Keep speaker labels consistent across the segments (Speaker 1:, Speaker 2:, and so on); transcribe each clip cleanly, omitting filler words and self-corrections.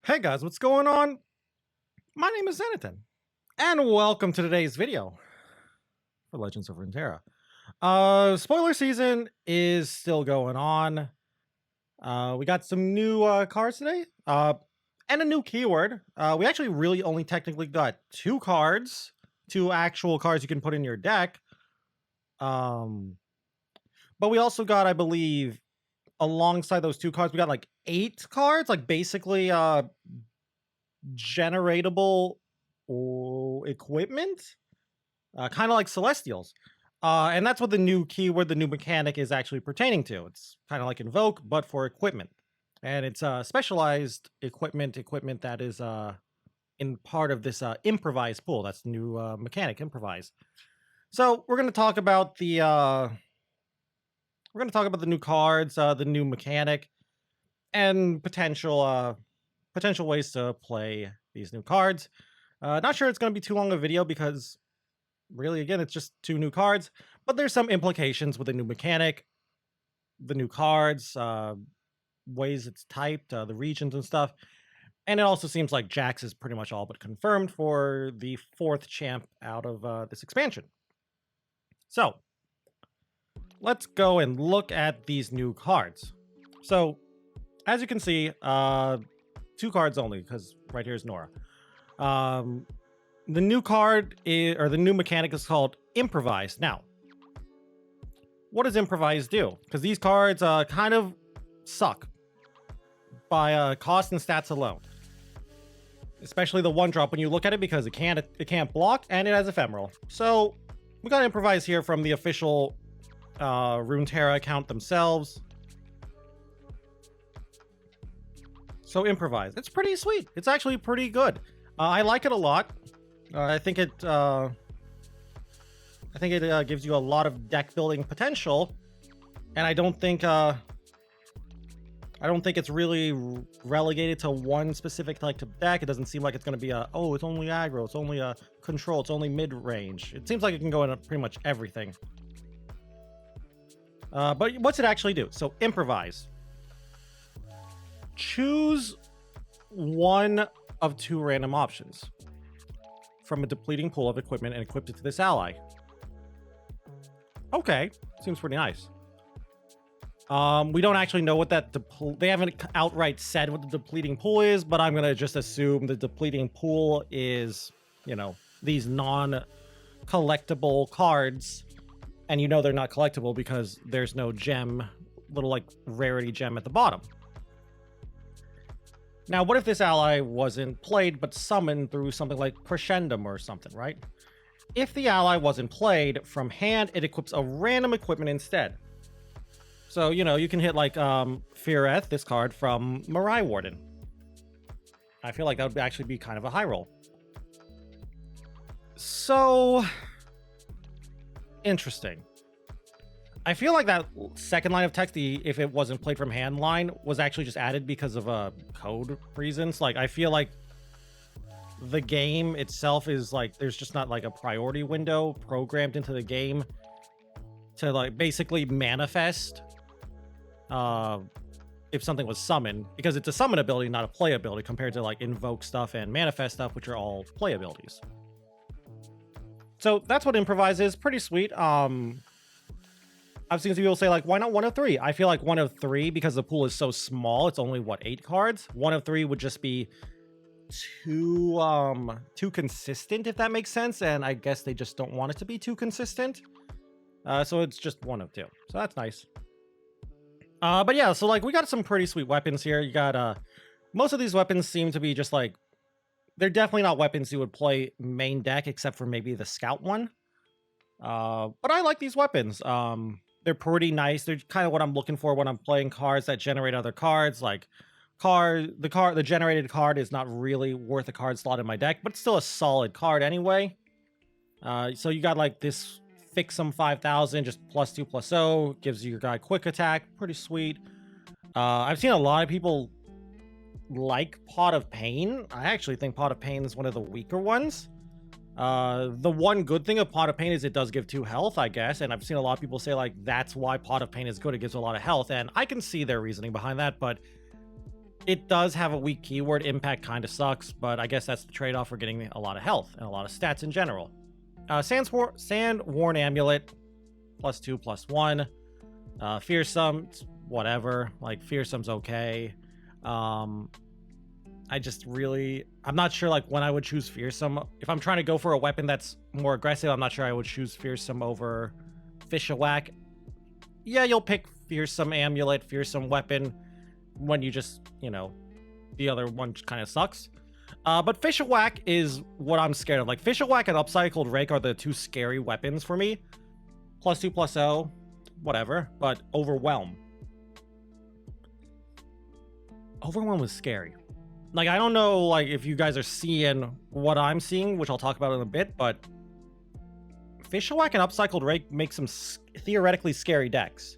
Speaker 1: Hey guys, what's going on? My name is Zenithan, and welcome to today's video for Legends of Runeterra. Spoiler season is still going on. We got some new cards today, and a new keyword. We actually really only technically got two cards, two actual cards you can put in your deck. But we also got, I believe, alongside those two cards, we got like 8 cards, like basically generatable equipment, kind of like celestials. And that's what the new keyword, the new mechanic is actually pertaining to. It's kind of like invoke, but for equipment. And it's specialized equipment that is in part of this improvise pool. That's the new mechanic, improvise. So we're going to talk about the new cards, the new mechanic, and potential ways to play these new cards. Not sure it's going to be too long a video because really, again, it's just 2 new cards, but there's some implications with the new mechanic, the new cards, ways it's typed, the regions and stuff. And it also seems like Jax is pretty much all but confirmed for the 4th champ out of this expansion. So let's go and look at these new cards. So as you can see, 2 cards only, because right here is Nora. The new card or the new mechanic is called Improvise. Now, what does Improvise do? Because these cards kind of suck by cost and stats alone. Especially the 1-drop when you look at it, because it can't block and it has ephemeral. So we got Improvise here from the official Runeterra account themselves. So Improvise, it's pretty sweet. It's actually pretty good. I like it a lot. I think it gives you a lot of deck building potential, and I don't think it's really relegated to one specific type of deck. It doesn't seem like it's going to be it's only aggro, it's only control, it's only mid range. It seems like it can go into pretty much everything. But what's it actually do? So Improvise. Choose one of 2 random options from a depleting pool of equipment and equip it to this ally. Okay, seems pretty nice. We don't actually know what that they haven't outright said what the depleting pool is, but I'm gonna just assume the depleting pool is, these non-collectible cards, and they're not collectible because there's no gem, little like rarity gem at the bottom. Now, what if this ally wasn't played but summoned through something like Crescendum or something, right? If the ally wasn't played from hand, it equips a random equipment instead. So, you can hit like Feareth, this card from Mirai Warden. I feel like that would actually be kind of a high roll. So interesting. I feel like that second line of text, if it wasn't played from hand line, was actually just added because of code reasons. Like, I feel like the game itself is like, there's just not like a priority window programmed into the game to like basically manifest if something was summoned, because it's a summon ability, not a play ability, compared to like invoke stuff and manifest stuff, which are all play abilities. So that's what Improvise is. Pretty sweet. I've seen some people say, like, why not 1 of 3? I feel like 1 of 3, because the pool is so small, it's only, 8 cards? 1 of 3 would just be too consistent, if that makes sense, and I guess they just don't want it to be too consistent. So it's just 1 of 2. So that's nice. But yeah, so, like, we got some pretty sweet weapons here. You got, most of these weapons seem to be just, like, they're definitely not weapons you would play main deck, except for maybe the scout one. But I like these weapons. They're pretty nice. They're kind of what I'm looking for when I'm playing cards that generate other cards. Like, the generated card is not really worth a card slot in my deck, but it's still a solid card anyway. So you got like this Fixum 5000, just +2/+0, gives your guy quick attack. Pretty sweet. I've seen a lot of people like Pot of Pain. I actually think Pot of Pain is one of the weaker ones. The one good thing of Pot of Pain is it does give 2 health, I guess, and I've seen a lot of people say, like, that's why Pot of Pain is good, it gives a lot of health, and I can see their reasoning behind that, but It does have a weak keyword. Impact kind of sucks, but I guess that's the trade-off for getting a lot of health and a lot of stats in general. Sand Worn Amulet, +2, +1. Fearsome, whatever. Like, Fearsome's okay. I'm not sure, like, when I would choose Fearsome. If I'm trying to go for a weapon that's more aggressive, I'm not sure I would choose Fearsome over Fish-a-Whack. Yeah, you'll pick Fearsome Amulet, Fearsome Weapon, when you just, you know, the other one kind of sucks. But Fish-a-Whack is what I'm scared of. Like, Fish-a-Whack and Upcycled Rake are the two scary weapons for me. +2, +0, whatever. But Overwhelm. Overwhelm is scary. Like, I don't know, like, if you guys are seeing what I'm seeing, which I'll talk about in a bit, but Fish-a-Whack and Upcycled Rake make some theoretically scary decks.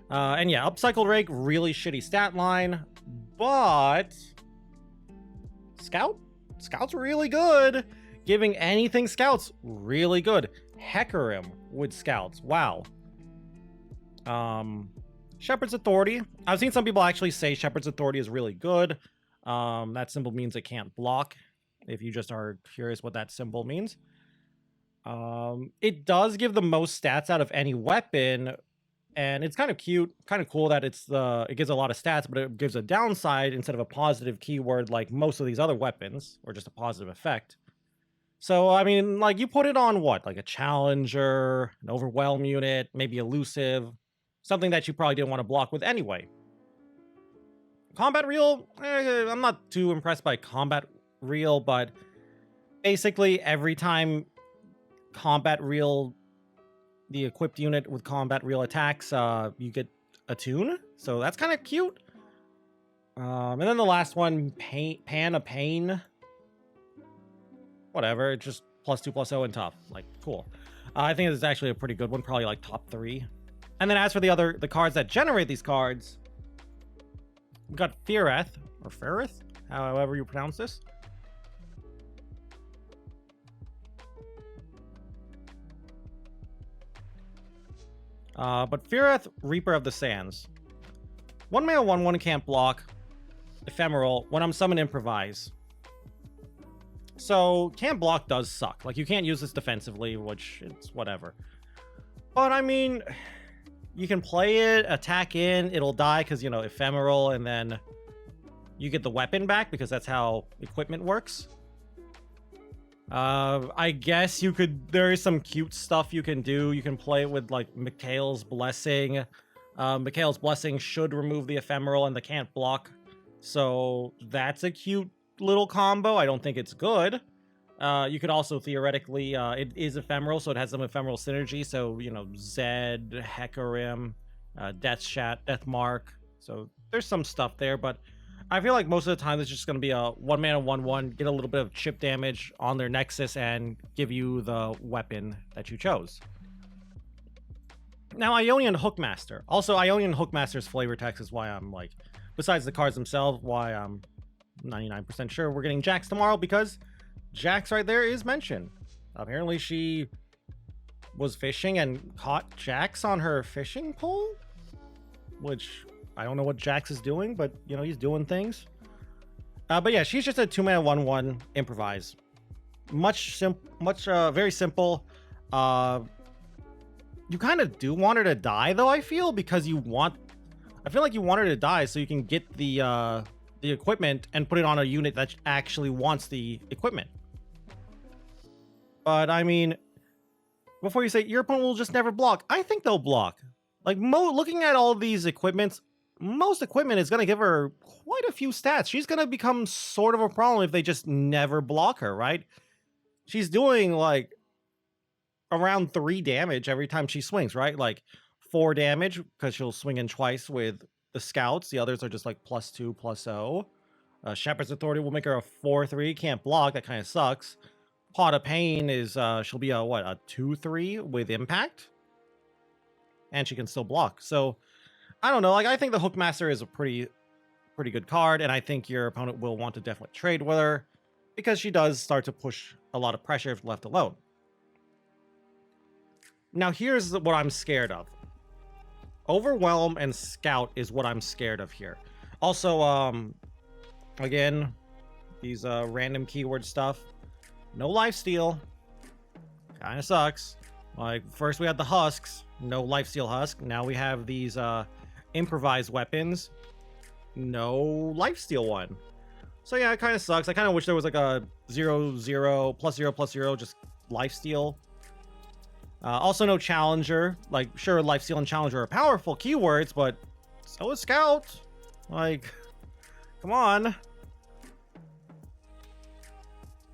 Speaker 1: And yeah, Upcycled Rake, really shitty stat line, but Scout's really good. Giving anything Scouts, really good. Hecarim with Scouts, wow. Shepherd's Authority. I've seen some people actually say Shepherd's Authority is really good. That symbol means it can't block, if you just are curious what that symbol means. It does give the most stats out of any weapon, and it's kind of cute, kind of cool that it gives a lot of stats, but it gives a downside instead of a positive keyword like most of these other weapons, or just a positive effect. So, I mean, like, you put it on what? Like a Challenger, an Overwhelm unit, maybe Elusive, something that you probably didn't want to block with anyway. Combat Reel, I'm not too impressed by Combat Reel, but basically every time Combat Reel, the equipped unit with Combat Reel attacks, you get a tune, so that's kind of cute. And then the last one, Pan of Pain, whatever, it's just +2, +0 and tough. Like, cool. I think it's actually a pretty good one, probably like top 3. And then as for the cards that generate these cards, we got Fereth, or Fereth, however you pronounce this. But Fereth, Reaper of the Sands. 1 mana, 1/1 can't block. Ephemeral. When I'm summoned, Improvise. So, can't block does suck. Like, you can't use this defensively, which it's whatever. But, I mean, you can play it, attack in, it'll die because, you know, Ephemeral, and then you get the weapon back because that's how equipment works. I guess there is some cute stuff you can do. You can play it with, like, Mikhail's Blessing. Mikhail's Blessing should remove the Ephemeral and the can't block. So that's a cute little combo. I don't think it's good. You could also theoretically, it is Ephemeral, so it has some Ephemeral synergy. So, you know, Zed, Hecarim, Deathmark. So there's some stuff there, but I feel like most of the time it's just going to be a 1 mana 1/1, get a little bit of chip damage on their Nexus and give you the weapon that you chose. Now, Ionian Hookmaster. Also, Ionian Hookmaster's flavor text is why I'm like, besides the cards themselves, why I'm 99% sure we're getting Jax tomorrow, because Jax right there is mentioned. Apparently she was fishing and caught Jax on her fishing pole, which I don't know what Jax is doing, but, you know, he's doing things. But yeah, she's just a 2 mana 1/1 Improvise. Very simple. You kind of do want her to die, though, I feel, because I feel like you want her to die so you can get the equipment and put it on a unit that actually wants the equipment. But, I mean, before you say, your opponent will just never block, I think they'll block. Like, looking at all these equipments, most equipment is going to give her quite a few stats. She's going to become sort of a problem if they just never block her, right? She's doing, like, around 3 damage every time she swings, right? Like, 4 damage, because she'll swing in twice with the Scouts. The others are just, like, +2, +0. Shepherd's Authority will make her a 4/3. Can't block. That kind of sucks. Pot of Pain is, she'll be a 2/3 with Impact. And she can still block. So, I don't know. Like, I think the Hookmaster is a pretty good card, and I think your opponent will want to definitely trade with her, because she does start to push a lot of pressure if left alone. Now, here's what I'm scared of. Overwhelm and Scout is what I'm scared of here. Also, Again, these random keyword stuff. No lifesteal. Kind of sucks. Like, first we had the husks. No lifesteal husk. Now we have these improvised weapons. No lifesteal one. So yeah, it kind of sucks. I kind of wish there was like a 0, 0, plus 0, plus 0, just lifesteal. Also no challenger. Like, sure, lifesteal and challenger are powerful keywords, but so is scout. Like, come on.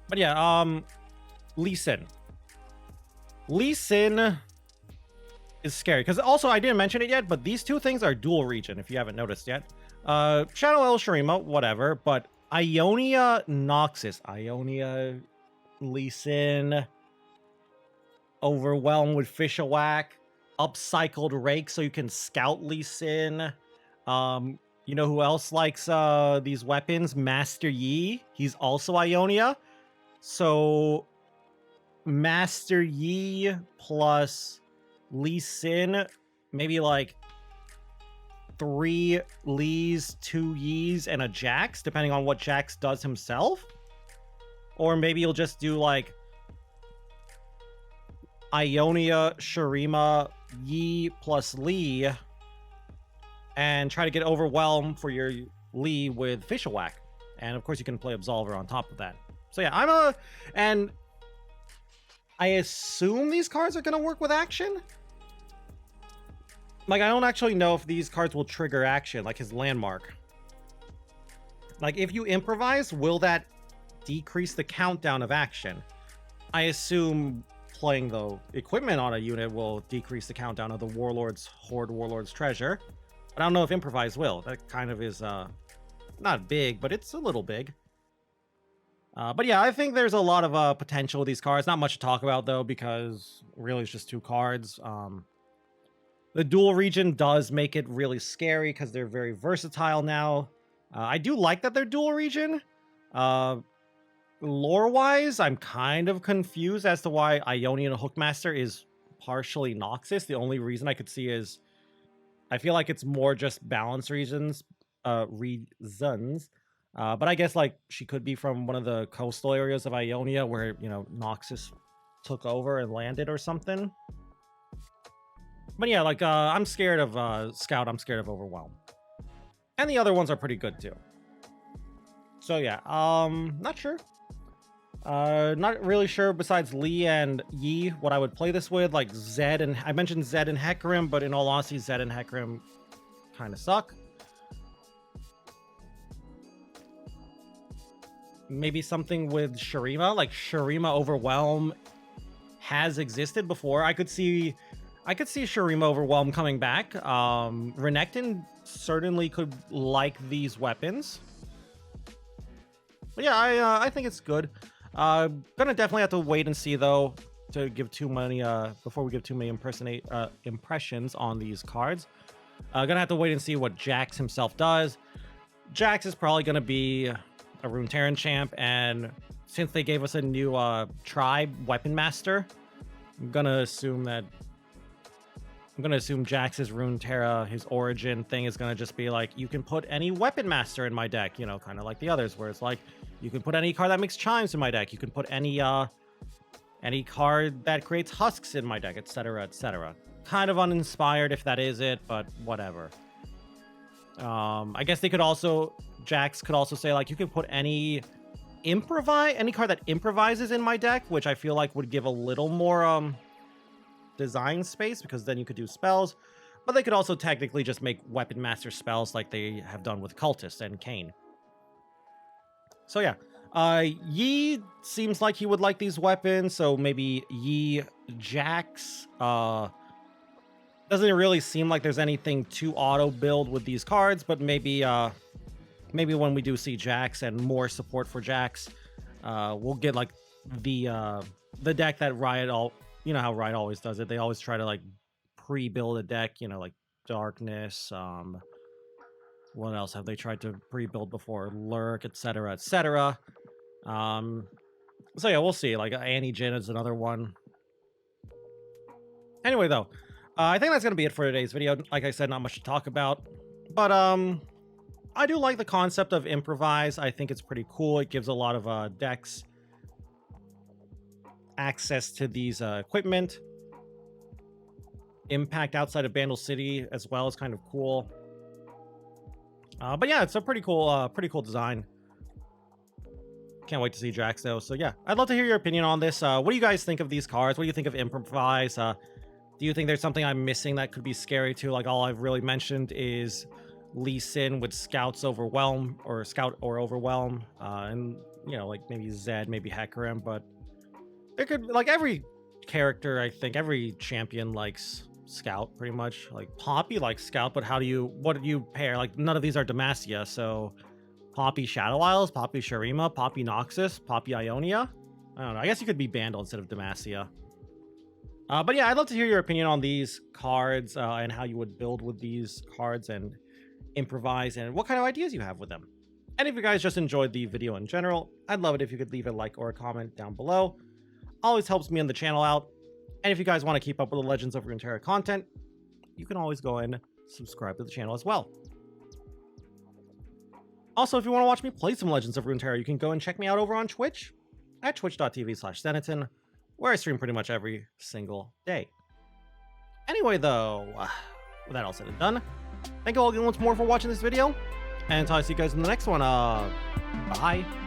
Speaker 1: But yeah, Lee Sin. Lee Sin is scary because also I didn't mention it yet, but these two things are dual region if you haven't noticed yet. Shadow El Shurima, whatever, but Ionia Noxus, Ionia Lee Sin, Overwhelmed with Fishawak, Upcycled Rake so you can scout Lee Sin. You know who else likes these weapons? Master Yi. He's also Ionia. So Master Yi plus Lee Sin, maybe like 3 Lees, 2 Yis, and a Jax, depending on what Jax does himself. Or maybe you'll just do like Ionia, Shurima, Yi plus Lee, and try to get Overwhelmed for your Lee with Fishawak. And of course you can play Absolver on top of that. So yeah, and I assume these cards are going to work with action? Like, I don't actually know if these cards will trigger action, like his landmark. Like, if you improvise, will that decrease the countdown of action? I assume playing the equipment on a unit will decrease the countdown of the Warlord's Horde Warlord's Treasure. But I don't know if improvise will. That kind of is, not big, but it's a little big. But yeah, I think there's a lot of potential with these cards. Not much to talk about, though, because really it's just 2 cards. The dual region does make it really scary because they're very versatile now. I do like that they're dual region. Lore-wise, I'm kind of confused as to why Ionian Hookmaster is partially Noxus. The only reason I could see is I feel like it's more just balance reasons. But I guess like she could be from one of the coastal areas of Ionia where, you know, Noxus took over and landed or something. But yeah, like I'm scared of Scout, I'm scared of Overwhelm. And the other ones are pretty good too. So yeah, not sure. Not really sure besides Lee and Yi what I would play this with, like Zed, and I mentioned Zed and Hecarim, but in all honesty, Zed and Hecarim kind of suck. Maybe something with Shurima, like Shurima Overwhelm has existed before. I could see Shurima Overwhelm coming back. Renekton certainly could like these weapons. But yeah, I think it's good. Gonna definitely have to wait and see though to give too many before we give too many impressions on these cards. Gonna have to wait and see what Jax himself does. Jax is probably gonna be a Runeterra champ, and since they gave us a new tribe weapon master, I'm gonna assume Jax's Runeterra, his origin thing is gonna just be like, you can put any weapon master in my deck, you know, kind of like the others, where it's like, you can put any card that makes chimes in my deck, you can put any card that creates husks in my deck, etc., etc. Kind of uninspired if that is it, but whatever. I guess they could also, Jax could also say like, you can put any card that improvises in my deck, which I feel like would give a little more design space, because then you could do spells. But they could also technically just make weapon master spells like they have done with Cultist and Kayn. So yeah, Yi seems like he would like these weapons, so maybe Yi Jax. Doesn't really seem like there's anything to auto build with these cards, but maybe when we do see Jax and more support for Jax, we'll get like the deck that Riot you know how Riot always does it. They always try to like pre-build a deck, you know, like Darkness. What else have they tried to pre-build before? Lurk, etc., etc. So yeah, we'll see. Like Annie Jin is another one. Anyway, though, I think that's gonna be it for today's video. Like I said, not much to talk about, but I do like the concept of improvise. I think it's pretty cool. It gives a lot of decks access to these equipment. Impact outside of Bandle City as well is kind of cool. But yeah, it's a pretty cool design. Can't wait to see Drax though. So yeah, I'd love to hear your opinion on this. What do you guys think of these cards? What do you think of improvise? Do you think there's something I'm missing that could be scary too? Like all I've really mentioned is Lee Sin with Scout's Overwhelm or Scout or Overwhelm, and you know, like maybe Zed, maybe Hecarim, but there could like every character. I think every champion likes Scout pretty much. Like Poppy likes Scout, but what do you pair? Like none of these are Demacia, so Poppy Shadow Isles, Poppy Shurima, Poppy Noxus, Poppy Ionia. I don't know. I guess you could be Bandle instead of Demacia. But yeah, I'd love to hear your opinion on these cards and how you would build with these cards and improvise and what kind of ideas you have with them. And if you guys just enjoyed the video in general, I'd love it if you could leave a like or a comment down below. Always helps me and the channel out. And if you guys want to keep up with the Legends of Runeterra content, you can always go and subscribe to the channel as well. Also, if you want to watch me play some Legends of Runeterra, you can go and check me out over on Twitch at twitch.tv/Senaton, where I stream pretty much every single day. Anyway, though, with that all said and done, thank you all again once more for watching this video, and until I see you guys in the next one, bye.